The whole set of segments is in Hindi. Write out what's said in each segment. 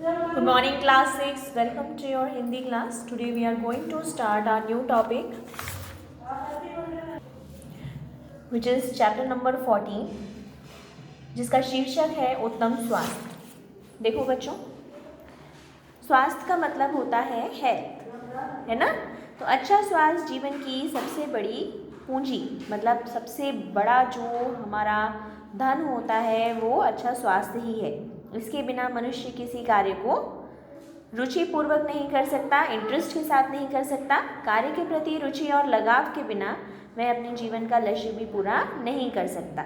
Good morning, class 6. Welcome to your Hindi class. Today we are going to start our new topic, which is chapter number 14, जिसका शीर्षक है उत्तम स्वास्थ्य। देखो बच्चों, स्वास्थ्य का मतलब होता है हेल्थ, है ना। तो अच्छा स्वास्थ्य जीवन की सबसे बड़ी पूंजी, मतलब सबसे बड़ा जो हमारा धन होता है वो अच्छा स्वास्थ्य ही है। इसके बिना मनुष्य किसी कार्य को रुचिपूर्वक नहीं कर सकता, इंटरेस्ट के साथ नहीं कर सकता। कार्य के प्रति रुचि और लगाव के बिना वह अपने जीवन का लक्ष्य भी पूरा नहीं कर सकता।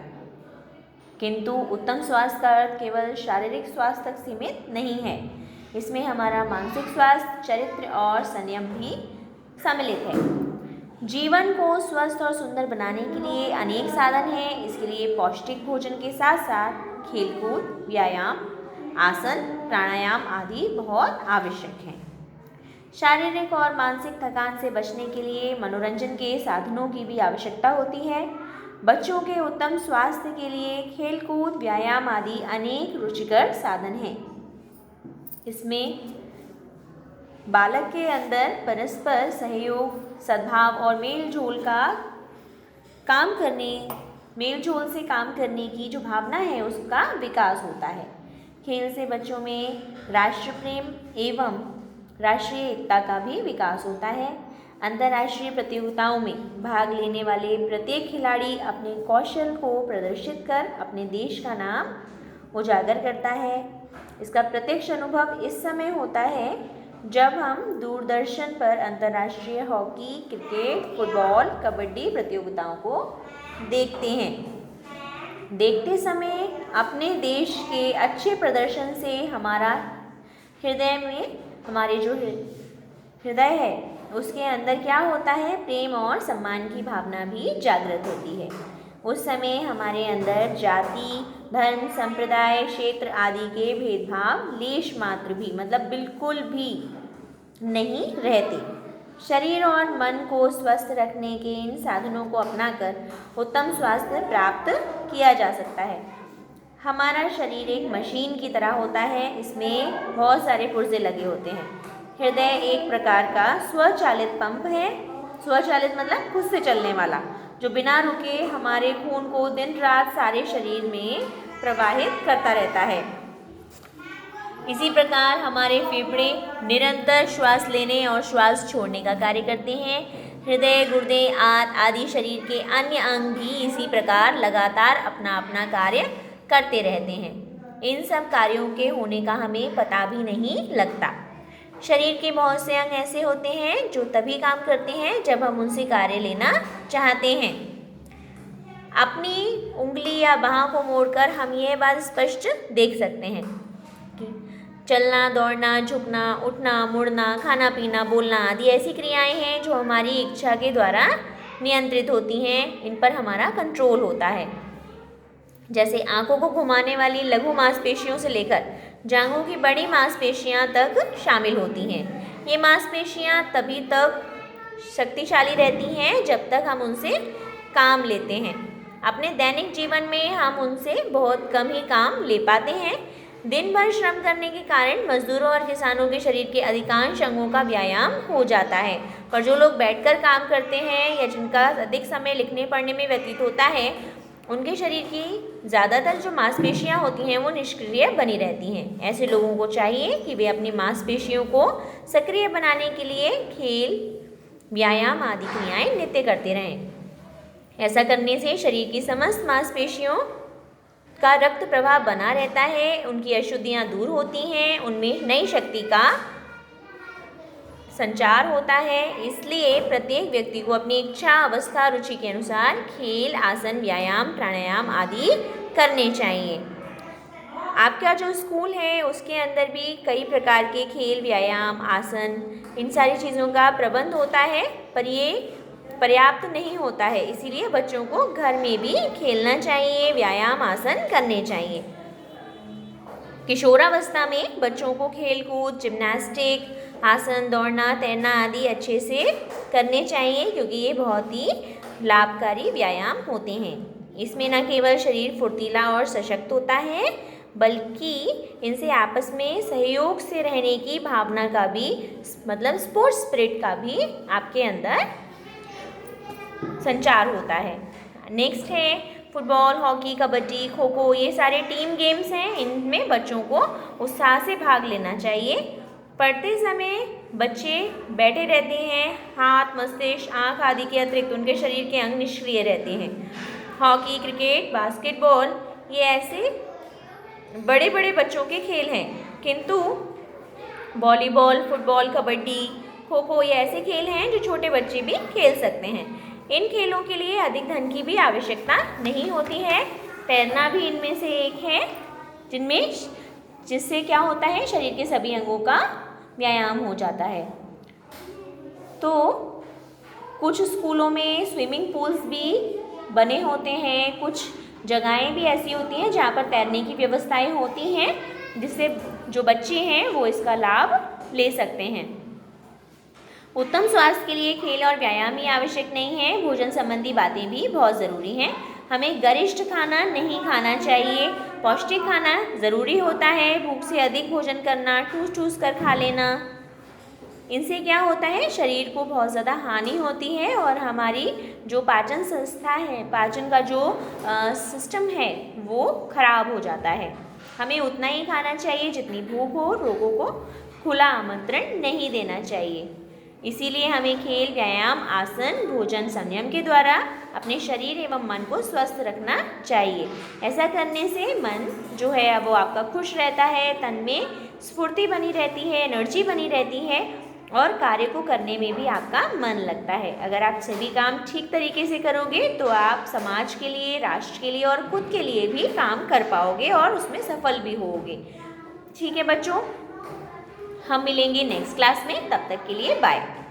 किंतु उत्तम स्वास्थ्य का अर्थ केवल शारीरिक स्वास्थ्य तक सीमित नहीं है। इसमें हमारा मानसिक स्वास्थ्य, चरित्र और संयम भी सम्मिलित है। जीवन को स्वस्थ और सुंदर बनाने के लिए अनेक साधन हैं। इसके लिए पौष्टिक भोजन के साथ साथ खेलकूद, व्यायाम, आसन, प्राणायाम आदि बहुत आवश्यक हैं। शारीरिक और मानसिक थकान से बचने के लिए मनोरंजन के साधनों की भी आवश्यकता होती है। बच्चों के उत्तम स्वास्थ्य के लिए खेलकूद, व्यायाम आदि अनेक रुचिकर साधन हैं। इसमें बालक के अंदर परस्पर सहयोग, सद्भाव और मेलजोल से काम करने की जो भावना है उसका विकास होता है। खेल से बच्चों में राष्ट्र प्रेम एवं राष्ट्रीय एकता का भी विकास होता है। अंतर्राष्ट्रीय प्रतियोगिताओं में भाग लेने वाले प्रत्येक खिलाड़ी अपने कौशल को प्रदर्शित कर अपने देश का नाम उजागर करता है। इसका प्रत्यक्ष अनुभव इस समय होता है जब हम दूरदर्शन पर अंतर्राष्ट्रीय हॉकी, क्रिकेट, फुटबॉल, कबड्डी प्रतियोगिताओं को देखते हैं। देखते समय अपने देश के अच्छे प्रदर्शन से हमारे जो हृदय है उसके अंदर क्या होता है, प्रेम और सम्मान की भावना भी जागृत होती है। उस समय हमारे अंदर जाति, धर्म, संप्रदाय, क्षेत्र आदि के भेदभाव लेश मात्र भी, मतलब बिल्कुल भी नहीं रहते। शरीर और मन को स्वस्थ रखने के इन साधनों को अपनाकर उत्तम स्वास्थ्य प्राप्त किया जा सकता है। हमारा शरीर एक मशीन की तरह होता है। इसमें बहुत सारे पुर्जे लगे होते हैं। हृदय एक प्रकार का स्वचालित पंप है। स्वचालित मतलब खुद से चलने वाला, जो बिना रुके हमारे खून को दिन रात सारे शरीर में प्रवाहित करता रहता है। इसी प्रकार हमारे फेफड़े निरंतर श्वास लेने और श्वास छोड़ने का कार्य करते हैं। हृदय, गुर्दे आदि शरीर के अन्य अंग भी इसी प्रकार लगातार अपना अपना कार्य करते रहते हैं। इन सब कार्यों के होने का हमें पता भी नहीं लगता। शरीर के बहुत से अंग ऐसे होते हैं जो तभी काम करते हैं जब हम उनसे कार्य लेना चाहते हैं। अपनी उंगली या बाह को मोड़कर हम यह बात स्पष्ट देख सकते हैं कि चलना, दौड़ना, झुकना, उठना, मुड़ना, खाना पीना, बोलना आदि ऐसी क्रियाएं हैं जो हमारी इच्छा के द्वारा नियंत्रित होती हैं। इन पर हमारा कंट्रोल होता है। जैसे आंखों को घुमाने वाली लघु मांसपेशियों से लेकर जांघों की बड़ी मांसपेशियां तक शामिल होती हैं। ये मांसपेशियां तभी तक शक्तिशाली रहती हैं जब तक हम उनसे काम लेते हैं। अपने दैनिक जीवन में हम उनसे बहुत कम ही काम ले पाते हैं। दिन भर श्रम करने के कारण मजदूरों और किसानों के शरीर के अधिकांश अंगों का व्यायाम हो जाता है, पर जो लोग बैठकर काम करते हैं या जिनका अधिक समय लिखने पढ़ने में व्यतीत होता है, उनके शरीर की ज़्यादातर जो मांसपेशियां होती हैं वो निष्क्रिय बनी रहती हैं। ऐसे लोगों को चाहिए कि वे अपनी मांसपेशियों को सक्रिय बनाने के लिए खेल, व्यायाम आदि क्रियाएं नित्य करते रहें। ऐसा करने से शरीर की समस्त मांसपेशियों का रक्त प्रवाह बना रहता है, उनकी अशुद्धियाँ दूर होती हैं, उनमें नई शक्ति का संचार होता है। इसलिए प्रत्येक व्यक्ति को अपनी इच्छा, अवस्था, रुचि के अनुसार खेल, आसन, व्यायाम, प्राणायाम आदि करने चाहिए। आपका जो स्कूल है उसके अंदर भी कई प्रकार के खेल, व्यायाम, आसन, इन सारी चीज़ों का प्रबंध होता है, पर ये पर्याप्त नहीं होता है। इसीलिए बच्चों को घर में भी खेलना चाहिए, व्यायाम, आसन करने चाहिए। किशोरावस्था में बच्चों को खेल कूद, जिम्नास्टिक, आसन, दौड़ना, तैरना आदि अच्छे से करने चाहिए, क्योंकि ये बहुत ही लाभकारी व्यायाम होते हैं। इसमें न केवल शरीर फुर्तीला और सशक्त होता है, बल्कि इनसे आपस में सहयोग से रहने की भावना का भी, मतलब स्पोर्ट्स स्पिरिट का भी आपके अंदर संचार होता है। नेक्स्ट है फुटबॉल, हॉकी, कबड्डी, खो खो, ये सारे टीम गेम्स हैं। इनमें बच्चों को उत्साह से भाग लेना चाहिए। पढ़ते समय बच्चे बैठे रहते हैं, हाथ, मस्तिष्क, आँख आदि के अतिरिक्त उनके शरीर के अंग निष्क्रिय रहते हैं। हॉकी, क्रिकेट, बास्केटबॉल ये ऐसे बड़े बड़े बच्चों के खेल हैं, किंतु वॉलीबॉल, फुटबॉल, कबड्डी, खो खो ये ऐसे खेल हैं जो छोटे बच्चे भी खेल सकते हैं। इन खेलों के लिए अधिक धन की भी आवश्यकता नहीं होती है। तैरना भी इनमें से एक है जिससे क्या होता है, शरीर के सभी अंगों का व्यायाम हो जाता है। तो कुछ स्कूलों में स्विमिंग पूल्स भी बने होते हैं, कुछ जगहें भी ऐसी होती हैं जहाँ पर तैरने की व्यवस्थाएं होती हैं, जिससे जो बच्चे हैं वो इसका लाभ ले सकते हैं। उत्तम स्वास्थ्य के लिए खेल और व्यायाम ही आवश्यक नहीं है, भोजन संबंधी बातें भी बहुत ज़रूरी हैं। हमें गरिष्ठ खाना नहीं खाना चाहिए, पौष्टिक खाना ज़रूरी होता है। भूख से अधिक भोजन करना, ठूस ठूस कर खा लेना, इनसे क्या होता है, शरीर को बहुत ज़्यादा हानि होती है और हमारी जो पाचन संस्था है, पाचन का जो सिस्टम है वो खराब हो जाता है। हमें उतना ही खाना चाहिए जितनी भूख हो, रोगों को खुला आमंत्रण नहीं देना चाहिए। इसीलिए हमें खेल, व्यायाम, आसन, भोजन संयम के द्वारा अपने शरीर एवं मन को स्वस्थ रखना चाहिए। ऐसा करने से मन जो है वो आपका खुश रहता है, तन में स्फूर्ति बनी रहती है, एनर्जी बनी रहती है और कार्य को करने में भी आपका मन लगता है। अगर आप सभी काम ठीक तरीके से करोगे तो आप समाज के लिए, राष्ट्र के लिए और खुद के लिए भी काम कर पाओगे और उसमें सफल भी होगे। ठीक है बच्चों, हम मिलेंगे नेक्स्ट क्लास में, तब तक के लिए बाय।